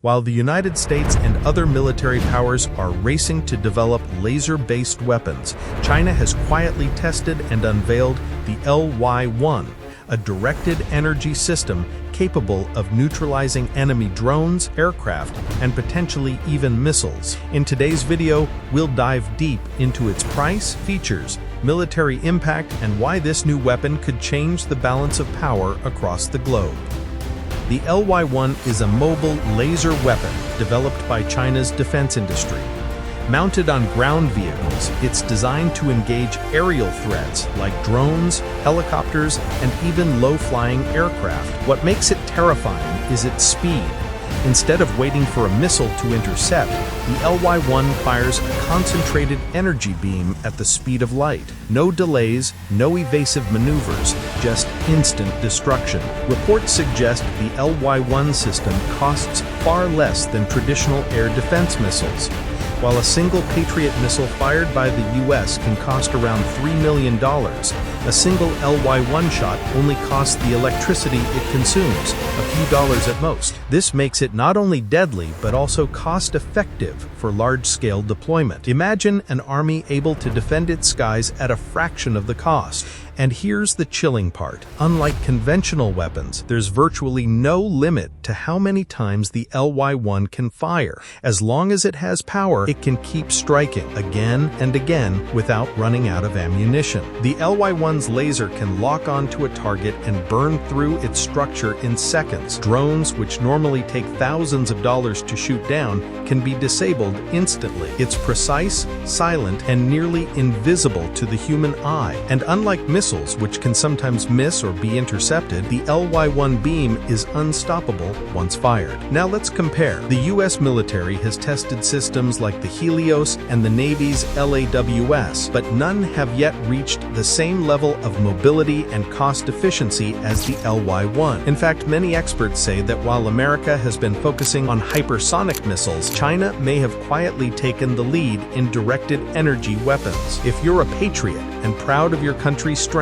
While the United States and other military powers are racing to develop laser-based weapons, China has quietly tested and unveiled the LY-1, a directed energy system capable of neutralizing enemy drones, aircraft, and potentially even missiles. In today's video, we'll dive deep into its price, features, military impact, and why this new weapon could change the balance of power across the globe. The LY-1 is a mobile laser weapon developed by China's defense industry. Mounted on ground vehicles, it's designed to engage aerial threats like drones, helicopters, and even low-flying aircraft. What makes it terrifying is its speed. Instead of waiting for a missile to intercept, the LY-1 fires a concentrated energy beam at the speed of light. No delays, no evasive maneuvers, just instant destruction. Reports suggest the LY-1 system costs far less than traditional air defense missiles. While a single Patriot missile fired by the U.S. can cost around $3 million, a single LY-1 shot only costs the electricity it consumes, a few dollars at most. This makes it not only deadly but also cost-effective for large-scale deployment. Imagine an army able to defend its skies at a fraction of the cost. And here's the chilling part. Unlike conventional weapons, there's virtually no limit to how many times the LY-1 can fire. As long as it has power, it can keep striking again and again without running out of ammunition. The LY-1's laser can lock onto a target and burn through its structure in seconds. Drones, which normally take thousands of dollars to shoot down, can be disabled instantly. It's precise, silent, and nearly invisible to the human eye. And unlike missiles, which can sometimes miss or be intercepted, the LY-1 beam is unstoppable once fired. Now let's compare. The U.S. military has tested systems like the Helios and the Navy's LAWS, but none have yet reached the same level of mobility and cost efficiency as the LY-1. In fact, many experts say that while America has been focusing on hypersonic missiles, China may have quietly taken the lead in directed energy weapons. If you're a patriot and proud of your country's strength,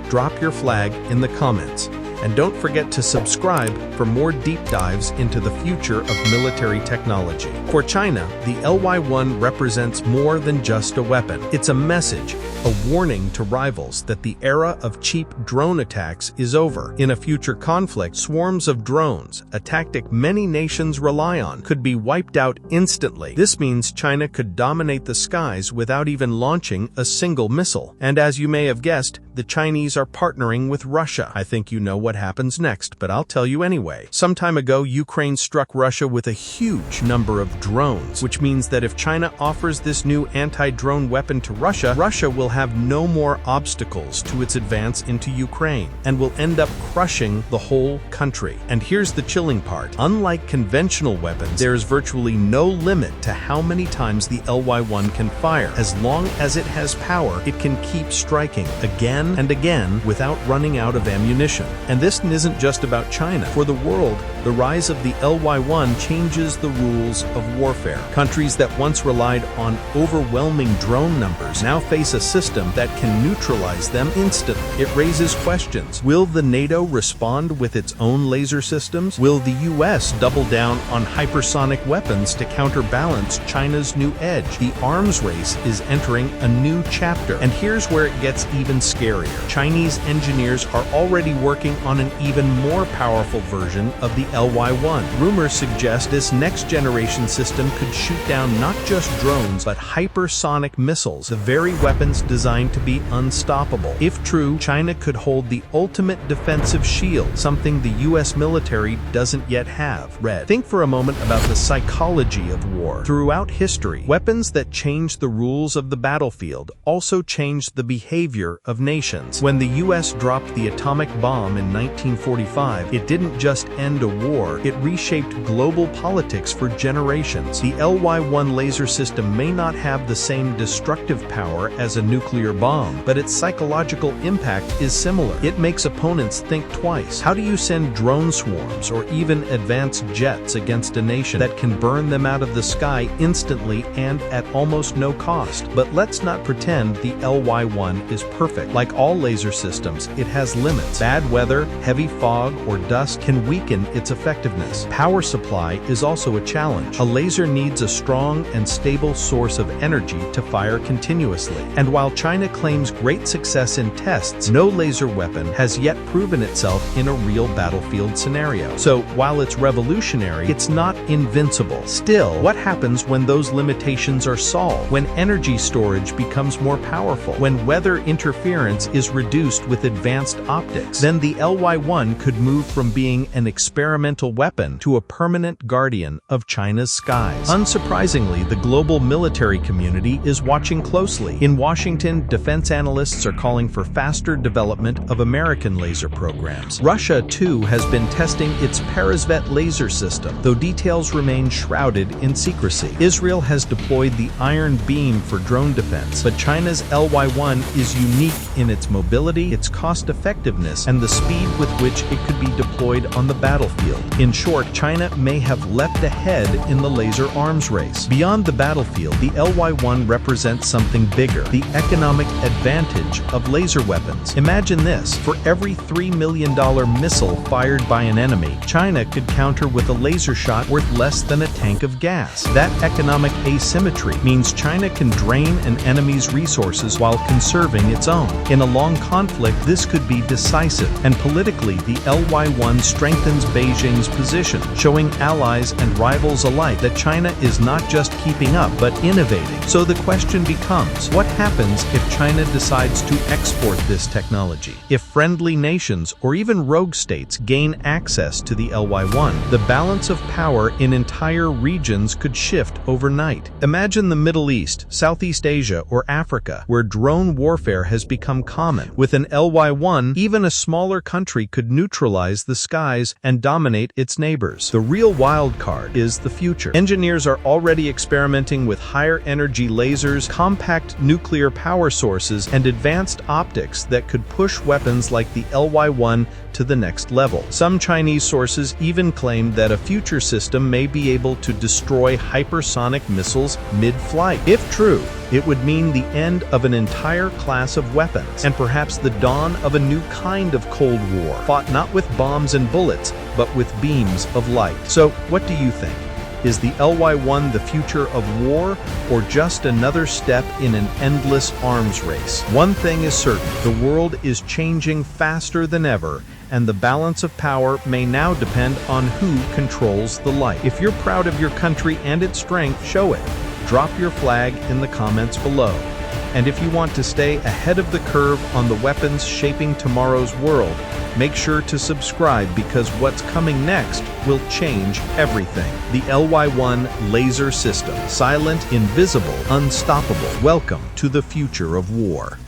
drop your flag in the comments. And don't forget to subscribe for more deep dives into the future of military technology. For China, the LY-1 represents more than just a weapon. It's a message, a warning to rivals that the era of cheap drone attacks is over. In a future conflict, swarms of drones, a tactic many nations rely on, could be wiped out instantly. This means China could dominate the skies without even launching a single missile. And as you may have guessed, the Chinese are partnering with Russia. I think you know what happens next, but I'll tell you anyway. Some time ago, Ukraine struck Russia with a huge number of drones, which means that if China offers this new anti-drone weapon to Russia, Russia will have no more obstacles to its advance into Ukraine and will end up crushing the whole country. And here's the chilling part. Unlike conventional weapons, there is virtually no limit to how many times the LY-1 can fire. As long as it has power, it can keep striking again and again without running out of ammunition. And this isn't just about China. For the world, the rise of the LY-1 changes the rules of warfare. Countries that once relied on overwhelming drone numbers now face a system that can neutralize them instantly. It raises questions. Will the NATO respond with its own laser systems? Will the US double down on hypersonic weapons to counterbalance China's new edge? The arms race is entering a new chapter. And here's where it gets even scarier. Chinese engineers are already working on an even more powerful version of the LY-1. Rumors suggest this next-generation system could shoot down not just drones, but hypersonic missiles, the very weapons designed to be unstoppable. If true, China could hold the ultimate defensive shield, something the U.S. military doesn't yet have. Think for a moment about the psychology of war. Throughout history, weapons that changed the rules of the battlefield also changed the behavior of nations. When the U.S. dropped the atomic bomb in 1945, it didn't just end a war, it reshaped global politics for generations. The LY-1 laser system may not have the same destructive power as a nuclear bomb, but its psychological impact is similar. It makes opponents think twice. How do you send drone swarms or even advanced jets against a nation that can burn them out of the sky instantly and at almost no cost? But let's not pretend the LY-1 is perfect. Like all laser systems, it has limits. Bad weather, weather, heavy fog, or dust can weaken its effectiveness. Power supply is also a challenge. A laser needs a strong and stable source of energy to fire continuously. And while China claims great success in tests, no laser weapon has yet proven itself in a real battlefield scenario. So, while it's revolutionary, it's not invincible. Still, what happens when those limitations are solved? When energy storage becomes more powerful? When weather interference is reduced with advanced optics? Then the LY-1 could move from being an experimental weapon to a permanent guardian of China's skies. Unsurprisingly, the global military community is watching closely. In Washington, defense analysts are calling for faster development of American laser programs. Russia, too, has been testing its Peresvet laser system, though details remain shrouded in secrecy. Israel has deployed the Iron Beam for drone defense, but China's LY-1 is unique in its mobility, its cost-effectiveness, and the speed with which it could be deployed on the battlefield. In short, China may have leapt ahead in the laser arms race. Beyond the battlefield, the LY-1 represents something bigger: the economic advantage of laser weapons. Imagine this: for every $3 million missile fired by an enemy, China could counter with a laser shot worth less than a tank of gas. That economic asymmetry means China can drain an enemy's resources while conserving its own. In a long conflict, this could be decisive, and politically, the LY-1 strengthens Beijing's position, showing allies and rivals alike that China is not just keeping up, but innovating. So the question becomes, what happens if China decides to export this technology? If friendly nations, or even rogue states, gain access to the LY-1, the balance of power in entire regions could shift overnight. Imagine the Middle East, Southeast Asia, or Africa, where drone warfare has become common. With an LY-1, even a smaller country could neutralize the skies and dominate its neighbors. The real wild card is the future. Engineers are already experimenting with higher energy lasers, compact nuclear power sources, and advanced optics that could push weapons like the LY-1 to the next level. Some Chinese sources even claim that a future system may be able to destroy hypersonic missiles mid-flight. If true, it would mean the end of an entire class of weapons, and perhaps the dawn of a new kind of Cold War, fought not with bombs and bullets, but with beams of light. So, what do you think? Is the LY-1 the future of war, or just another step in an endless arms race? One thing is certain: the world is changing faster than ever, and the balance of power may now depend on who controls the light. If you're proud of your country and its strength, show it. Drop your flag in the comments below. And if you want to stay ahead of the curve on the weapons shaping tomorrow's world, make sure to subscribe, because what's coming next will change everything. The LY-1 laser system. Silent, invisible, unstoppable. Welcome to the future of war.